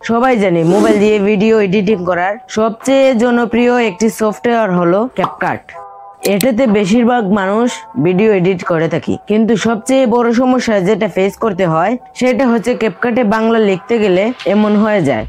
সবাই জানি মোবাইল দিয়ে ভিডিও এডিটিং করার সবচেয়ে জনপ্রিয় একটি সফটওয়্যার হলো ক্যাপকাট। এটাতে বেশিরভাগ মানুষ ভিডিও এডিট করে থাকি, কিন্তু সবচেয়ে বড় সমস্যা যেটা ফেস করতে হয় সেটা হচ্ছে ক্যাপকাটে বাংলা লিখতে গেলে এমন হয়ে যায়।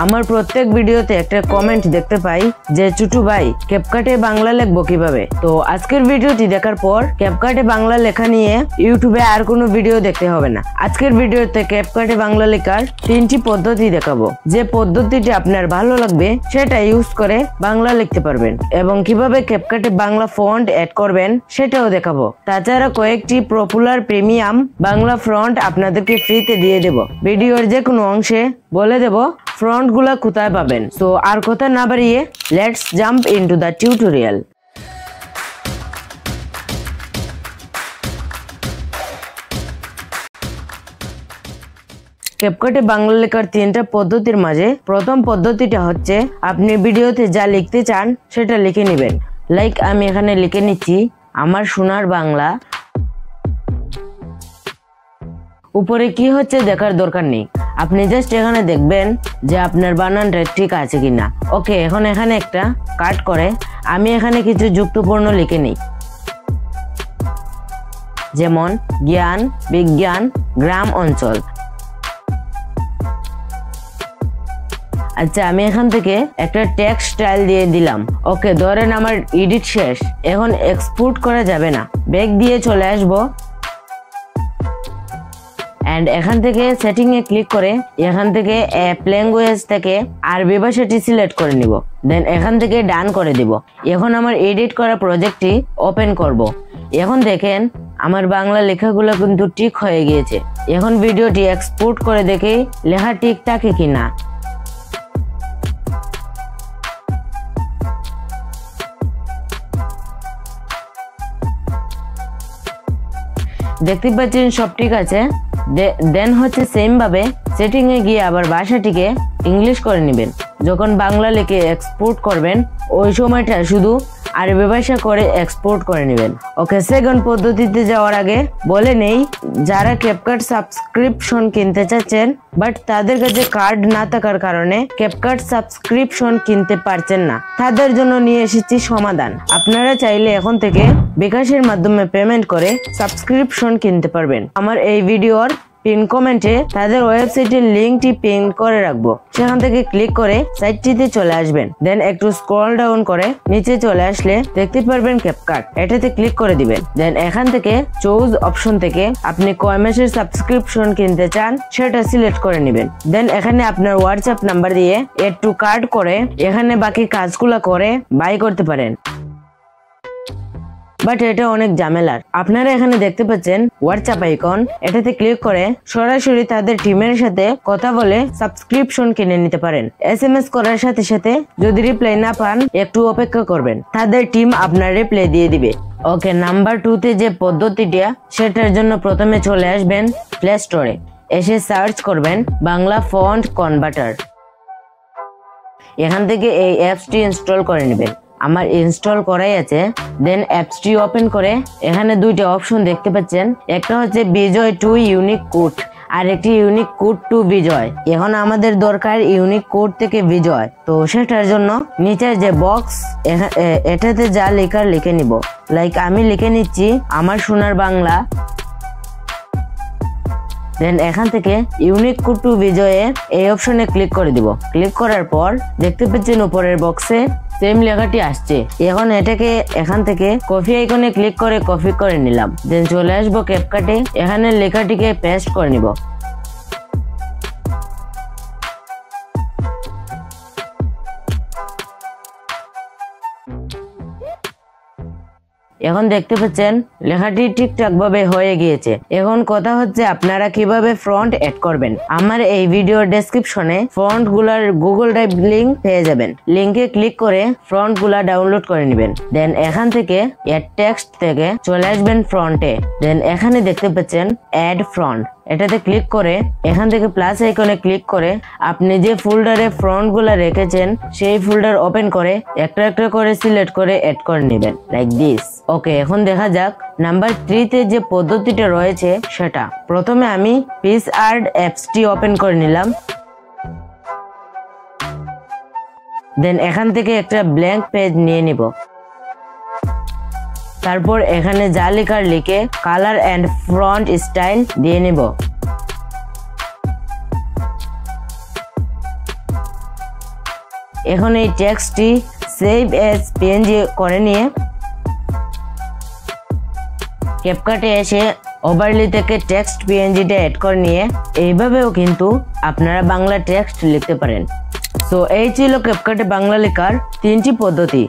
আমার প্রত্যেক ভিডিওতে একটা কমেন্ট দেখতে পাই যে চুটু ভাই ক্যাপকাটে বাংলা লিখবো কিভাবে। তো আজকের ভিডিওটি দেখার পর ক্যাপকাটে বাংলা লেখা নিয়ে ইউটিউবে আর কোনো ভিডিও দেখতে হবে না। আজকের ভিডিওতে ক্যাপকাটে বাংলা লেখার 3টি পদ্ধতি দেখাবো। যে পদ্ধতিটি আপনার ভালো লাগবে সেটা ইউজ করে বাংলা লিখতে পারবেন, এবং কিভাবে ক্যাপকাটে বাংলা ফন্ট অ্যাড করবেন সেটাও দেখাবো। তাছাড়া কয়েকটি পপুলার প্রিমিয়াম বাংলা ফন্ট আপনাদেরকে ফ্রিতে দিয়ে দেব। ভিডিওর যে কোনো অংশে বলে দেব ফন্ট গুলা কোথায় পাবেন। সো আর কথা না বাড়িয়ে let's jump into the tutorial. ক্যাপকাটে বাংলা লেখার 3টা পদ্ধতির মাঝে প্রথম পদ্ধতিটা হচ্ছে আপনি ভিডিওতে যা লিখতে চান সেটা লিখে নেবেন। লাইক আমি এখানে লিখে নিচ্ছি আমার সোনার বাংলা। উপরে কি হচ্ছে দেখার দরকার নেই, আপনি জাস্ট এখানে দেখবেন যে আপনার বানানটা ঠিক আছে কিনা। ওকে, এখন এখানে একটা কাট করে আমি এখানে কিছু যুক্তপূর্ণ লিখে নিই, যেমন জ্ঞান, বিজ্ঞান, গ্রাম অঞ্চল। আচ্ছা, আমি এখান থেকে একটা টেক্সট স্টাইল দিয়ে দিলাম। ওকে, ধরেন আমার এডিট শেষ, এখন এক্সপোর্ট করা যাবে না, ব্যাক দিয়ে চলে আসবো এন্ড এখান থেকে সেটিং এ ক্লিক করে এখান থেকে অ্যাপ ল্যাঙ্গুয়েজ থেকে আরবি ভাষাটি সিলেক্ট করে নিব, দেন এখান থেকে ডান করে দিব। এখন আমার এডিট করা প্রজেক্টটি ওপেন করব। এখন দেখেন আমার বাংলা লেখাগুলো কিন্তু ঠিক হয়ে গিয়েছে। এখন ভিডিওটি এক্সপোর্ট করে দেখি লেখা ঠিক থাকে কিনা। দেখতে পাচ্ছেন সব ঠিক আছে। দেন হচ্ছে সেম ভাবে সেটিং এ গিয়ে আবার ভাষাটিকে ইংলিশ করে নেবেন। যখন বাংলা লিখে এক্সপোর্ট করবেন ওই সময়টা শুধু আরবি ভাষা করে এক্সপোর্ট করে নেবেন। ওকে, সেকেন্ড পদ্ধতিতে যাওয়ার আগে বলে নেই, যারা ক্যাপকাট সাবস্ক্রিপশন কিনতে চাচ্ছেন বাট তাদের কাছে কার্ড না থাকার কারণে ক্যাপকাট সাবস্ক্রিপশন কিনতে পারছেন না, তাদের জন্য নিয়ে এসেছি সমাধান। আপনারা চাইলে এখন থেকে বিকাশের মাধ্যমে পেমেন্ট করে সাবস্ক্রিপশন কিনতে পারবেন। আমার এই ভিডিওর পিন কমেন্টে তাদের ওয়েবসাইটের লিঙ্কটি পিন করে রাখবো, সেখান থেকে ক্লিক করে সাইটটিতে চলে আসবেন। দেন একটু স্ক্রল ডাউন করে নিচে চলে আসলে দেখতে পারবেন ক্যাপকাট, এটাতে ক্লিক করে দিবেন। দেন এখান থেকে চুজ অপশন থেকে আপনি কয় মাসের সাবস্ক্রিপশন কিনতে চান সেটা সিলেক্ট করে নেবেন। দেন এখানে আপনার হোয়াটসঅ্যাপ নাম্বার দিয়ে এড টু কার্ট করে এখানে বাকি কাজগুলো করে বাই করতে পারেন। বাট এটা অনেক ঝামেলার। আপনারা এখানে দেখতে পাচ্ছেন হোয়াটসঅ্যাপ আইকন, এটাতে ক্লিক করে সরাসরি তাদের টিমের সাথে কথা বলে সাবস্ক্রিপশন কিনে নিতে পারেন। SMS করার সাথে সাথে যদি রিপ্লাই না পান একটু অপেক্ষা করবেন, তাদের টিম আপনার রিপ্লাই দিয়ে দিবে। ওকে, নাম্বার 2তে যে পদ্ধতিটা সেটার জন্য প্রথমে চলে আসবেন প্লে স্টোরে, এসে সার্চ করবেন বাংলা ফন্ট কনভার্টার। এখান থেকে এই অ্যাপসটি ইনস্টল করে নেবেন। আমার ইনস্টল করাই আছে। দেন অ্যাপসটি ওপেন করে এখানে 2টা অপশন দেখতে পাচ্ছেন, একটা হচ্ছে বিজয় টু ইউনিক কোড আর একটি ইউনিক কোড টু বিজয়। এখন আমাদের দরকার ইউনিক কোড থেকে বিজয়, তো সেটার জন্য নিচের যে বক্স এটাতে যা লেখার লিখে নিব। লাইক আমি লিখে নিচ্ছি আমার সোনার বাংলা। দেন এখান থেকে ইউনিক কোড টু বিজয়ে এই অপশনে ক্লিক করে দিব। ক্লিক করার পর দেখতে পাচ্ছেন উপরের বক্সে সেম লেখাটি আসছে। এখন এটাকে এখান থেকে কপি আইকনে ক্লিক করে কপি করে নিলাম। দেন চলে আসবো ক্যাপকাটে, এখানে লেখাটিকে পেস্ট করে নিব। এখন দেখতে পাচ্ছেন লেখাটি ঠিকঠাক ভাবে হয়ে গিয়েছে। এখন কথা হচ্ছে আপনারা কিভাবে ফন্ট অ্যাড করবেন। আমার এই ভিডিও ডেসক্রিপশনে ফন্ট গুলার গুগল ড্রাইভ লিংক পেয়ে যাবেন। লিংকে ক্লিক করে ফন্ট গুলা ডাউনলোড করে নেবেন। দেন এখান থেকে অ্যাড টেক্সট থেকে চলে আসবেন ফ্রন্টে। দেন এখানে দেখতে পাচ্ছেন অ্যাড ফ্রন্ট, এটাতে ক্লিক করে এখান থেকে প্লাস আইকনে ক্লিক করে আপনি যে ফোল্ডারে ফন্ট গুলা রেখেছেন সেই ফোল্ডার ওপেন করে একটা একটা করে সিলেক্ট করে অ্যাড করে নেবেন, লাইক দিস। ওকে, এখন দেখা যাক নাম্বার 3তে যে পদ্ধতিটা রয়েছে সেটা। প্রথমে আমি পিক্সআর্ট অ্যাপসটি ওপেন করে নিলাম। দেন এখান থেকে একটা ব্ল্যাঙ্ক পেজ নিয়ে নিব। তারপর এখানে যা লেখার লিখে কালার এন্ড ফন্ট স্টাইল দিয়ে নিব। এখন এই টেক্সটটি সেভ এজ পিএনজি করে নিয়ে ক্যাপকাটে এসে ওভারলি থেকে টেক্সট পিএনজিটা অ্যাড করে নিয়ে এইভাবেও কিন্তু আপনারা বাংলা টেক্সট লিখতে পারেন। সো এই ছিল ক্যাপকাটে বাংলা লেখার 3টি পদ্ধতি।